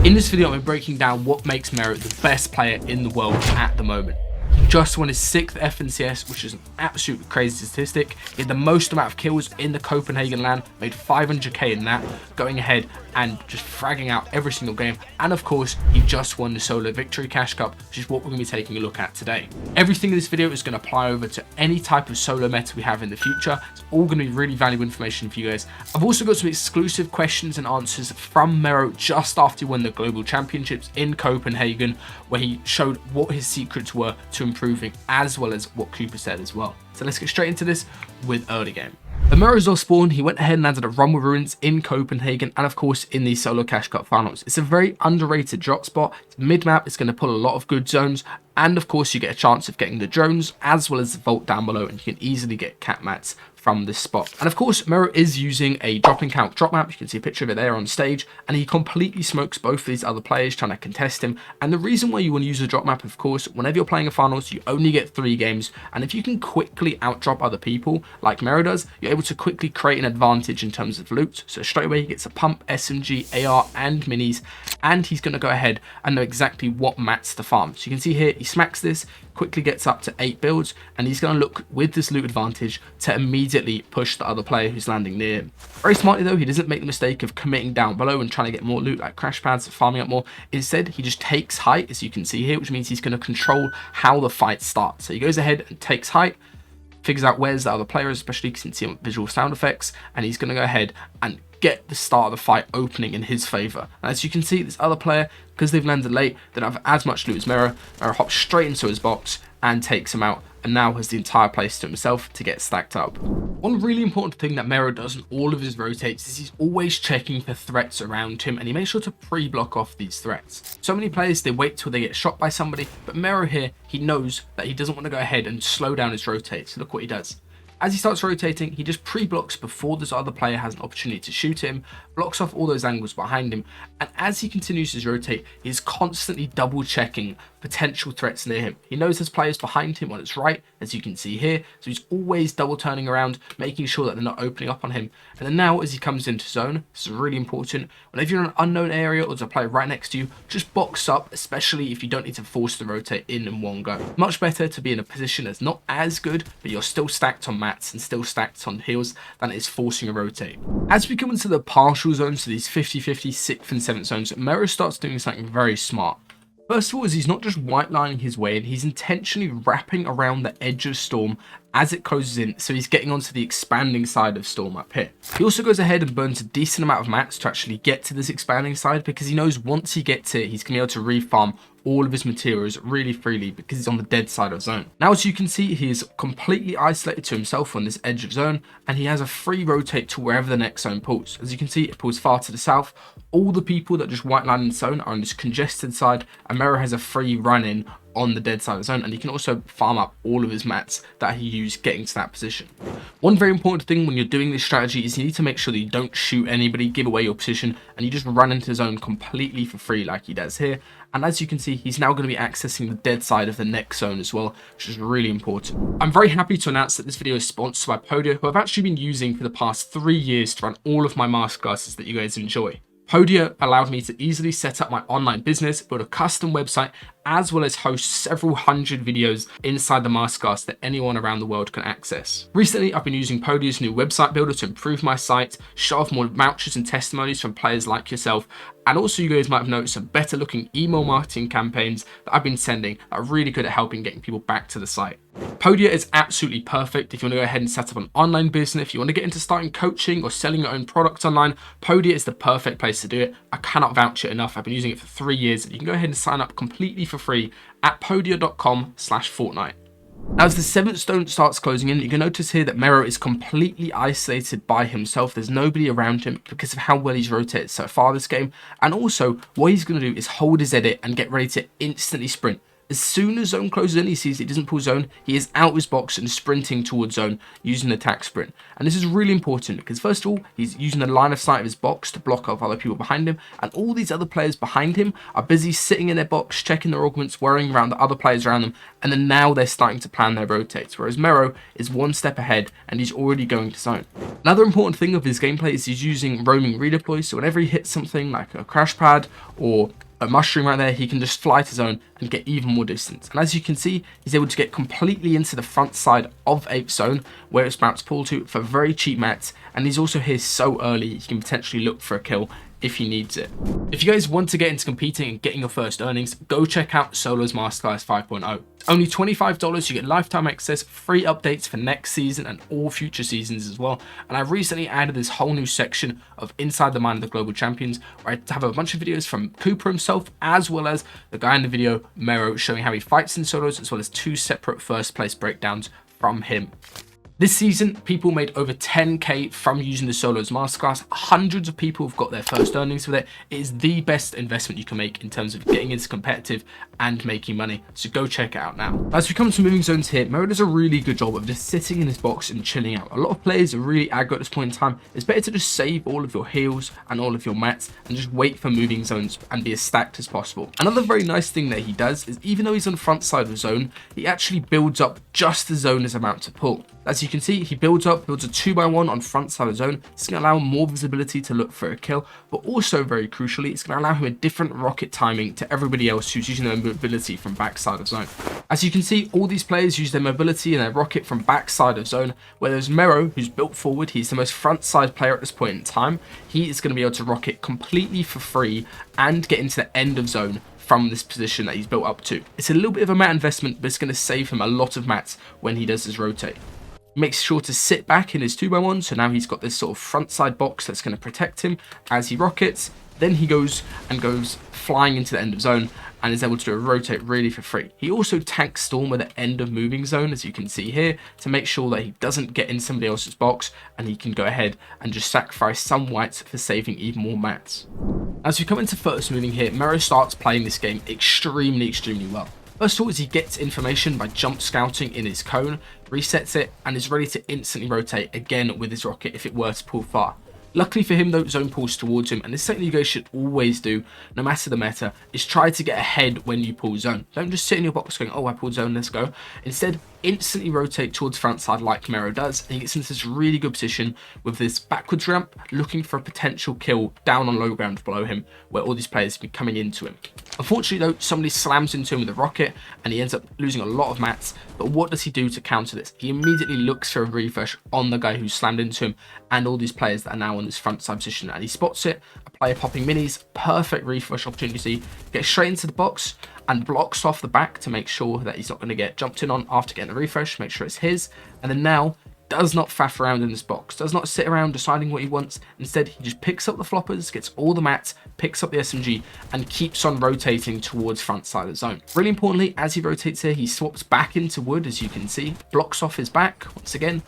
In this video, I'm breaking down what makes Mero the best player in the world at the moment. He just won his 6th FNCS, which is an absolutely crazy statistic. He had the most amount of kills in the Copenhagen LAN, made 500k in that, going ahead and just fragging out every single game. And of course, he just won the solo victory cash cup, which is what we're going to be taking a look at today. Everything in this video is going to apply over to any type of solo meta we have in the future. It's all going to be really valuable information for you guys. I've also got some exclusive questions and answers from Mero just after he won the Global Championships in Copenhagen, where he showed what his secrets were to improving, as well as what Cooper said as well. So let's get straight into this with early game. The Mero spawn, he went ahead and landed a run with ruins in Copenhagen and of course in the solo cash cup finals. It's a very underrated drop spot. It's mid-map, it's going to pull a lot of good zones, and of course you get a chance of getting the drones as well as the vault down below, and you can easily get cat mats from this spot. And of course, Mero is using a dropping count drop map. You can see a picture of it there on stage, and he completely smokes both of these other players trying to contest him. And the reason why you want to use a drop map, of course, whenever you're playing a finals, you only get 3 games, and if you can quickly outdrop other people like Mero does, you're able to quickly create an advantage in terms of loot. So straight away he gets a pump, SMG, AR and minis, and he's going to go ahead and know exactly what mats to farm. So you can see here he smacks this, quickly gets up to 8 builds, and he's going to look with this loot advantage to immediately push the other player who's landing near him. Very smartly though, he doesn't make the mistake of committing down below and trying to get more loot like crash pads, farming up more. Instead, he just takes height, as you can see here, which means he's going to control how the fight starts. So he goes ahead and takes height, figures out where's the other player, especially because you can see on visual sound effects, and he's going to go ahead and get the start of the fight opening in his favor. And as you can see, this other player, because they've landed late, they don't have as much loot as Mero. Mero hops straight into his box and takes him out, and now has the entire place to himself to get stacked up. One really important thing that Mero does in all of his rotates is he's always checking for threats around him, and he makes sure to pre-block off these threats. So many players, they wait till they get shot by somebody, but Mero here, he knows that he doesn't want to go ahead and slow down his rotates. Look what he does. As he starts rotating, he just pre-blocks before this other player has an opportunity to shoot him, blocks off all those angles behind him, and as he continues to rotate, he's constantly double checking potential threats near him. He knows there's players behind him on his right, as you can see here, so he's always double turning around, making sure that they're not opening up on him. And then now, as he comes into zone, this is really important, whenever you're in an unknown area or there's a player right next to you, just box up, especially if you don't need to force the rotate in one go. Much better to be in a position that's not as good, but you're still stacked on mats and still stacked on heals, than it is forcing a rotate. As we come into the partial zones, so these 50-50, 6th and 7th zones, Mero starts doing something very smart. First of all, is he's not just white lining his way in, he's intentionally wrapping around the edge of Storm as it closes in, so he's getting onto the expanding side of Storm up here. He also goes ahead and burns a decent amount of mats to actually get to this expanding side, because he knows once he gets it, he's going to be able to refarm all of his materials really freely because he's on the dead side of zone. Now, as you can see, he is completely isolated to himself on this edge of zone, and he has a free rotate to wherever the next zone pulls. As you can see, it pulls far to the south. All the people that just white line in zone are on this congested side, and Mero has a free run in on the dead side of the zone, and he can also farm up all of his mats that he used getting to that position. One very important thing when you're doing this strategy is you need to make sure that you don't shoot anybody, give away your position, and you just run into the zone completely for free like he does here. And as you can see, he's now going to be accessing the dead side of the next zone as well, which is really important. I'm very happy to announce that this video is sponsored by Podia, who I've actually been using for the past 3 years to run all of my masterclasses that you guys enjoy. Podia allowed me to easily set up my online business, build a custom website, as well as host several hundred videos inside the masterclass that anyone around the world can access. Recently, I've been using Podia's new website builder to improve my site, show off more vouchers and testimonies from players like yourself, and also you guys might have noticed some better looking email marketing campaigns that I've been sending that are really good at helping getting people back to the site. Podia is absolutely perfect if you want to go ahead and set up an online business, if you want to get into starting coaching or selling your own product online. Podia is the perfect place to do it. I cannot vouch it enough. I've been using it for 3 years. You can go ahead and sign up completely for free at podia.com/Fortnite. Now, as the 7th zone starts closing in, you can notice here that Mero is completely isolated by himself. There's nobody around him because of how well he's rotated so far this game. And also, what he's going to do is hold his edit and get ready to instantly sprint. As soon as zone closes in, he sees he doesn't pull zone, he is out of his box and sprinting towards zone using the attack sprint. And this is really important because first of all, he's using the line of sight of his box to block off other people behind him, and all these other players behind him are busy sitting in their box, checking their augments, worrying around the other players around them, and then now they're starting to plan their rotates, whereas Mero is one step ahead and he's already going to zone. Another important thing of his gameplay is he's using roaming redeploys, so whenever he hits something like a crash pad or a mushroom right there, he can just fly to zone and get even more distance. And as you can see, he's able to get completely into the front side of 8th zone where it's about to pull to for very cheap mats, and he's also here so early he can potentially look for a kill if he needs it. If you guys want to get into competing and getting your first earnings, go check out Solo's Masterclass 5.0. Only $25, you get lifetime access, free updates for next season and all future seasons as well. And I recently added this whole new section of Inside the Mind of the Global Champions, where I have a bunch of videos from Cooper himself, as well as the guy in the video, Mero, showing how he fights in solos, as well as 2 separate first place breakdowns from him. This season, people made over 10k from using the Solos Masterclass. Hundreds of people have got their first earnings with it. It is the best investment you can make in terms of getting into competitive and making money. So go check it out now. As we come to moving zones here, Mero does a really good job of just sitting in his box and chilling out. A lot of players are really aggro at this point in time. It's better to just save all of your heals and all of your mats and just wait for moving zones and be as stacked as possible. Another very nice thing that he does is even though he's on the front side of the zone, he actually builds up just the zone is about to pull. As you can see, he builds a 2x1 on front side of zone. It's going to allow him more visibility to look for a kill, but also very crucially, it's going to allow him a different rocket timing to everybody else who's using their mobility from backside of zone. As you can see, all these players use their mobility and their rocket from backside of zone, whereas Mero, who's built forward, he's the most front side player at this point in time. He is going to be able to rocket completely for free and get into the end of zone from this position that he's built up to. It's a little bit of a mat investment, but it's going to save him a lot of mats when he does his rotate. Makes sure to sit back in his 2x1, so now he's got this sort of front side box that's going to protect him as he rockets. Then he goes flying into the end of zone and is able to do a rotate really for free. He also tanks Storm at the end of moving zone, as you can see here, to make sure that he doesn't get in somebody else's box and he can go ahead and just sacrifice some whites for saving even more mats. As we come into first moving here, Mero starts playing this game extremely well. First of all, he gets information by jump scouting in his cone, resets it, and is ready to instantly rotate again with his rocket if it were to pull far. Luckily for him though, zone pulls towards him, and this is something you guys should always do, no matter the meta, is try to get ahead when you pull zone. Don't just sit in your box going, oh, I pulled zone, let's go. Instead, instantly rotate towards front side like Mero does, and he gets into this really good position with this backwards ramp, looking for a potential kill down on low ground below him, where all these players have been coming into him. Unfortunately though, somebody slams into him with a rocket, and he ends up losing a lot of mats, but what does he do to counter this? He immediately looks for a refresh on the guy who slammed into him, and all these players that are now on this front side position, and he spots it, a player popping minis, perfect refresh opportunity, gets straight into the box, and blocks off the back to make sure that he's not going to get jumped in on after getting a refresh, make sure it's his, and then now does not faff around in this box, does not sit around deciding what he wants. Instead, he just picks up the floppers, gets all the mats, picks up the SMG, and keeps on rotating towards front side of the zone. Really importantly, as he rotates here, he swaps back into wood, as you can see, blocks off his back, once again,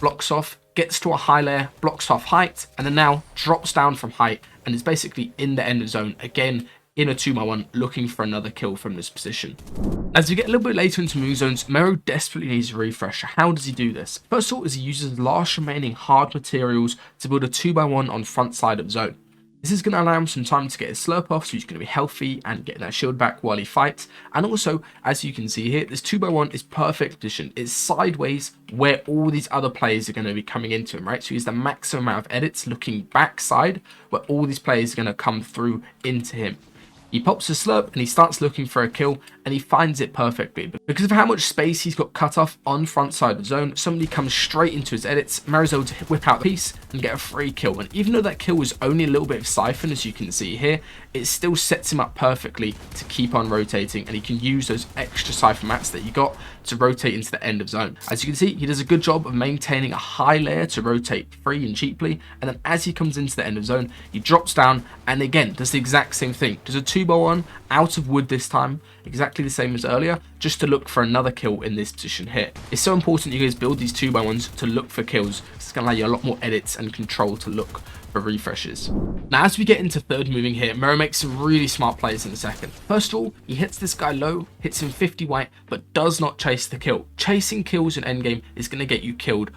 blocks off, gets to a high layer, blocks off height, and then now drops down from height, and is basically in the end of zone, again, in a 2x1, looking for another kill from this position. As we get a little bit later into moving zones, Mero desperately needs a refresh. How does he do this? First of all, is he uses the last remaining hard materials to build a 2x1 on front side of zone. This is going to allow him some time to get his slurp off, so he's going to be healthy and get that shield back while he fights. And also, as you can see here, this 2x1 is perfect position. It's sideways where all these other players are going to be coming into him, right? So he's the maximum amount of edits looking backside where all these players are going to come through into him. He pops a slurp and he starts looking for a kill, and he finds it perfectly. Because of how much space he's got cut off on front side of the zone, somebody comes straight into his edits, Mero's able to whip out a piece and get a free kill. And even though that kill was only a little bit of siphon, as you can see here, it still sets him up perfectly to keep on rotating, and he can use those extra siphon mats that he got to rotate into the end of zone. As you can see, he does a good job of maintaining a high layer to rotate free and cheaply, and then as he comes into the end of zone, he drops down and again does the exact same thing. Does a 2x1 out of wood this time, exactly the same as earlier, just to look for another kill in this position here. It's so important you guys build these 2x1s to look for kills. It's going to allow you a lot more edits and control to look for refreshes. Now, as we get into third moving here, Mero makes some really smart plays in the second. First of all, he hits this guy low, hits him 50 white, but does not chase the kill. Chasing kills in endgame is going to get you killed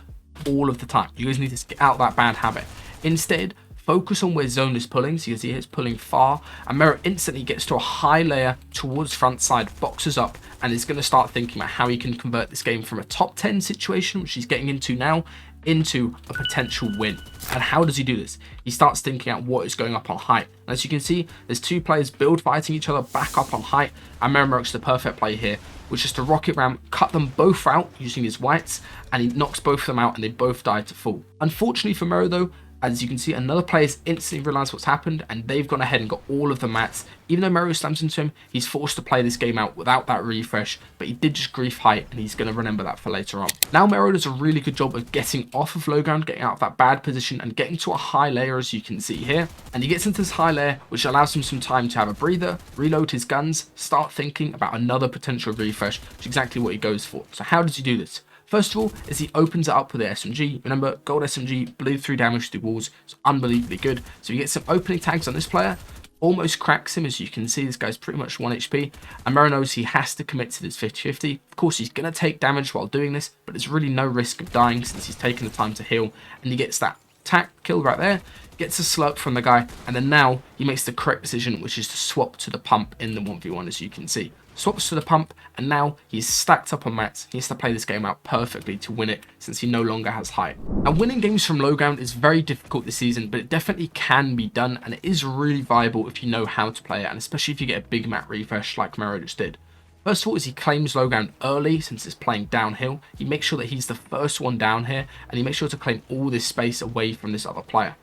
all of the time. You guys need to get out that bad habit. Instead, focus on where zone is pulling, so you can see it's pulling far, and Mero instantly gets to a high layer towards front side, boxes up, and is going to start thinking about how he can convert this game from a top 10 situation, which he's getting into now, into a potential win. And how does he do this? He starts thinking out what is going up on height. And as you can see, there's two players build fighting each other back up on height, and Mero makes the perfect play here, which is to rocket ram, cut them both out using his whites, and he knocks both of them out and they both die to fall. Unfortunately for Mero though, as you can see, another player's instantly realised what's happened, and they've gone ahead and got all of the mats. Even though Mero slams into him, he's forced to play this game out without that refresh, but he did just grief height, and he's going to remember that for later on. Now Mero does a really good job of getting off of low ground, getting out of that bad position, and getting to a high layer, as you can see here. And he gets into this high layer, which allows him some time to have a breather, reload his guns, start thinking about another potential refresh, which is exactly what he goes for. So how does he do this? First of all, is he opens it up with the SMG. Remember, gold SMG, bleed through damage through walls. It's unbelievably good. So you get some opening tags on this player, almost cracks him. As you can see, this guy's pretty much 1 HP. And Mero knows he has to commit to this 50-50. Of course, he's going to take damage while doing this, but there's really no risk of dying since he's taken the time to heal. And he gets that tack kill right there, gets a slurp from the guy, and then now he makes the correct decision, which is to swap to the pump in the 1v1, as you can see. Swaps to the pump, and now he's stacked up on mats. He has to play this game out perfectly to win it, since he no longer has height. Now, winning games from low ground is very difficult this season, but it definitely can be done, and it is really viable if you know how to play it, and especially if you get a big map refresh like Mero just did. First of all, is he claims low ground early, since it's playing downhill. He makes sure that he's the first one down here, and he makes sure to claim all this space away from this other player.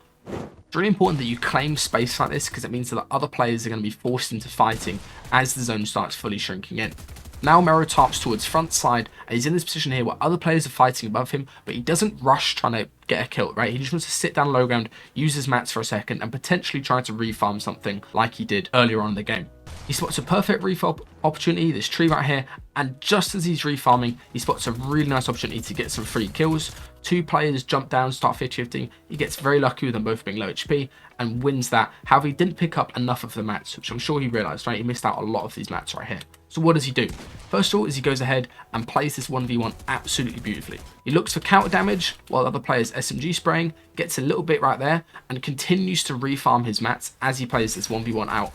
It's really important that you claim space like this, because it means that the other players are going to be forced into fighting as the zone starts fully shrinking in. Now Mero tarps towards front side, and he's in this position here where other players are fighting above him, but he doesn't rush trying to get a kill, right? He just wants to sit down low ground, use his mats for a second, and potentially try to refarm something like he did earlier on in the game. He spots a perfect refarm opportunity, this tree right here, and just as he's refarming, he spots a really nice opportunity to get some free kills. Two players jump down, start 50-50. He gets very lucky with them both being low HP and wins that. However, he didn't pick up enough of the mats, which I'm sure he realised, right? He missed out a lot of these mats right here. So what does he do? First of all, is he goes ahead and plays this 1v1 absolutely beautifully. He looks for counter damage while the other player's SMG spraying, gets a little bit right there, and continues to refarm his mats as he plays this 1v1 out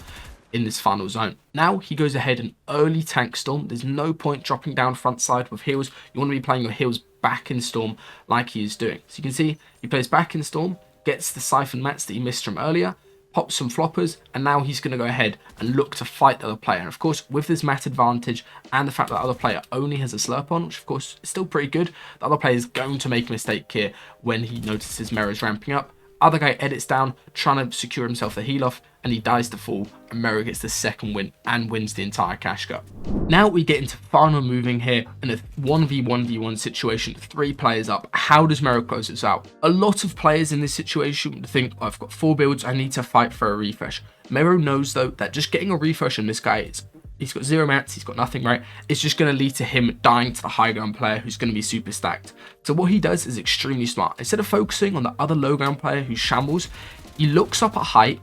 in this final zone. Now he goes ahead and early tank storm. There's no point dropping down front side with heals. You want to be playing your heals back in storm like he is doing. So you can see he plays back in storm, gets the siphon mats that he missed from earlier, pops some floppers, and now he's going to go ahead and look to fight the other player. And of course, with this mat advantage and the fact that the other player only has a slurp on, which of course is still pretty good, the other player is going to make a mistake here when he notices Mero's ramping up. Other guy edits down, trying to secure himself the heal off, and he dies to fall, and Mero gets the second win and wins the entire cash cup. Now we get into final moving here in a 1v1v1 situation, 3 players up. How does Mero close this out? A lot of players in this situation would think, oh, I've got 4 builds, I need to fight for a refresh. Mero knows though that just getting a refresh on this guy is, he's got 0 mats, he's got nothing, right? It's just going to lead to him dying to the high ground player who's going to be super stacked. So what he does is extremely smart. Instead of focusing on the other low ground player who shambles, he looks up at height,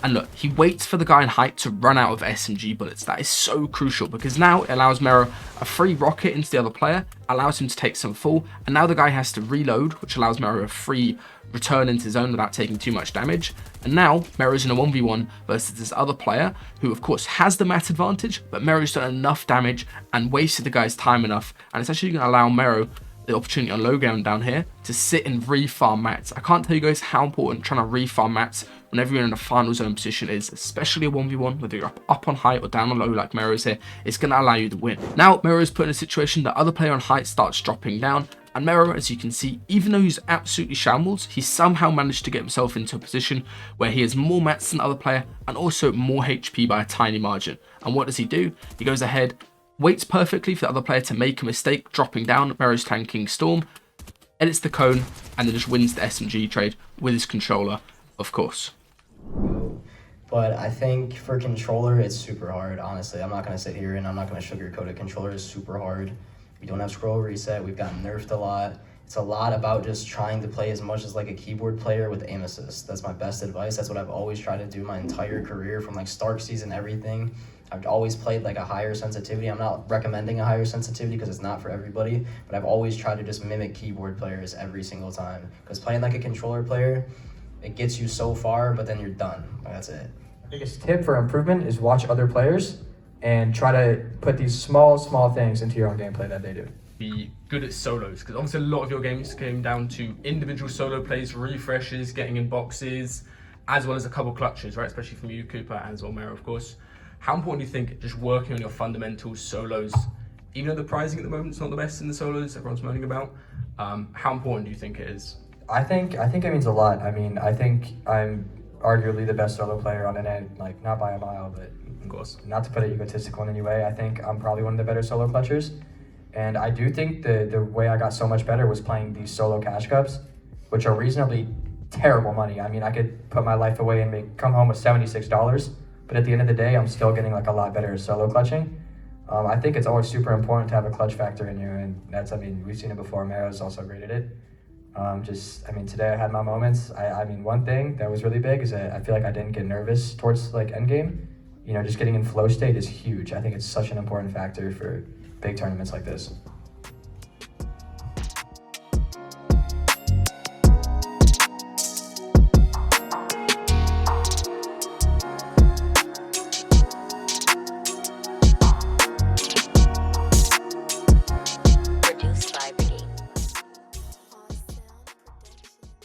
and look, he waits for the guy in height to run out of SMG bullets. That is so crucial, because now it allows Mero a free rocket into the other player, allows him to take some fall, and now the guy has to reload, which allows Mero a free return into zone without taking too much damage. And now Mero's in a 1v1 versus this other player, who of course has the mat advantage, but Mero's done enough damage and wasted the guy's time enough, and it's actually going to allow Mero the opportunity on low ground down here to sit and refarm mats. I can't tell you guys how important trying to refarm mats whenever you're in a final zone position is, especially a 1v1, whether you're up on height or down on low like Mero's here. It's going to allow you to win. Now Mero's put in a situation that other player on height starts dropping down, and Mero, as you can see, even though he's absolutely shambles, he somehow managed to get himself into a position where he has more mats than the other player and also more HP by a tiny margin. And what does he do? He goes ahead, waits perfectly for the other player to make a mistake, dropping down. Mero's tanking storm, edits the cone, and then just wins the SMG trade with his controller, of course. But I think for controller, it's super hard, honestly. I'm not going to sit here and I'm not going to sugarcoat it. Controller is super hard. We don't have scroll reset. We've gotten nerfed a lot. It's a lot about just trying to play as much as like a keyboard player with aim assist. That's my best advice. That's what I've always tried to do my entire career from like Stark season, everything. I've always played like a higher sensitivity. I'm not recommending a higher sensitivity because it's not for everybody, but I've always tried to just mimic keyboard players every single time. Because playing like a controller player, it gets you so far, but then you're done. Like, that's it. Biggest tip for improvement is watch other players and try to put these small things into your own gameplay that they do. Be good at solos, because obviously a lot of your games came down to individual solo plays, refreshes, getting in boxes, as well as a couple clutches, right? Especially from you, Cooper, and as well Mero, of course. How important do you think just working on your fundamentals, solos, even though the pricing at the moment is not the best in the solos, everyone's moaning about, how important do you think it is? I think it means a lot. I mean, I think I'm arguably the best solo player on the net, like not by a mile, but Of course. not to put it egotistical in any way. I think I'm probably one of the better solo clutchers. And I do think the way I got so much better was playing these solo cash cups, which are reasonably terrible money. I mean, I could put my life away and come home with $76, but at the end of the day, I'm still getting like a lot better at solo clutching. I think it's always super important to have a clutch factor in you, and that's, I mean, we've seen it before. Mero's also great at it. Today I had my moments. I mean, one thing that was really big is that I feel like I didn't get nervous towards like endgame. You know, just getting in flow state is huge. I think it's such an important factor for big tournaments like this.